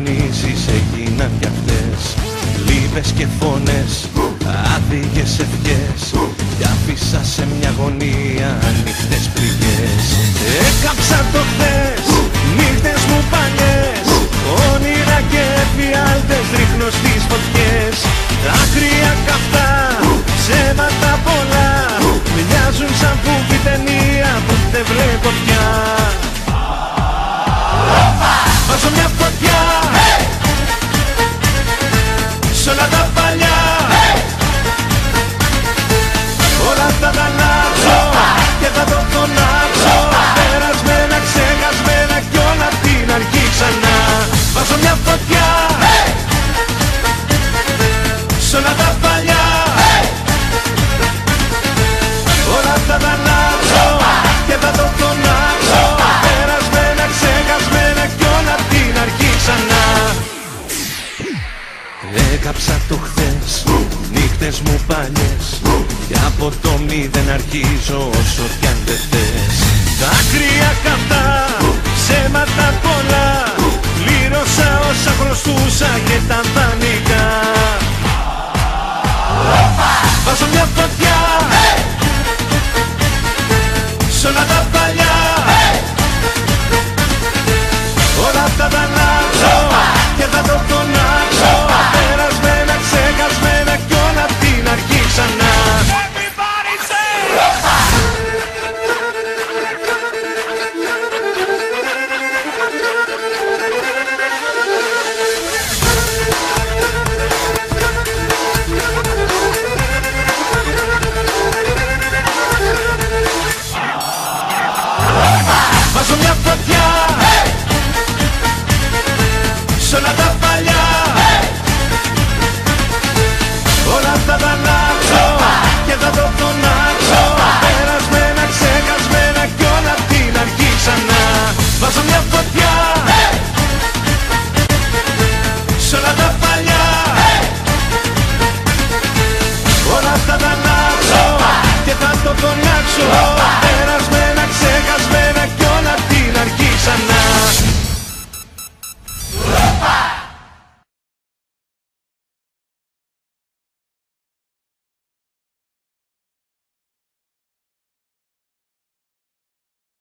κανονίζεις έγιναν κι αυτές. Λύπες και φωνές, άδειγες ευχές, κι άφησα σε μια γωνία ανοιχτές πληγές. Έκαψα το χθες, νύχτες μου παλιές, όνειρα και εφιάλτες ρίχνω στις φωτιές. Δάκρυα καυτά, ψέματα πολλά, μοιάζουν σαν φούβη ταινία που δεν βλέπω πια. Βάζω μια φωτιά σ' όλα τα παλιά, όλα θα τα αλλάξω και θα το φωνάξω. Περασμένα, ξεχασμένα κι όλα απ' την αρχή ξανά. Βάζω μια φωτιά σ' όλα τα παλιά, όλα θα τα αλλάξω και θα το φωνάξω. Περασμένα, ξεχασμένα κι όλα απ' την αρχή ξανά. Έκαψα το χθες, νύχτες μου παλιές, κι από το μηδέν αρχίζω όσο κι αν δεν θες. Δάκρυα καυτά, ψέματα πολλά, πλήρωσα όσα χρωστούσα και τα δανεικά. Βάζω μια φωτιά σ' όλα τα παλιά, όλα θα τα αλλάξω και θα το φωνάξω. Περασμένα, ξεχασμένα κι όλα απ' την αρχή ξανά. Βάζω μια φωτιά σ' όλα τα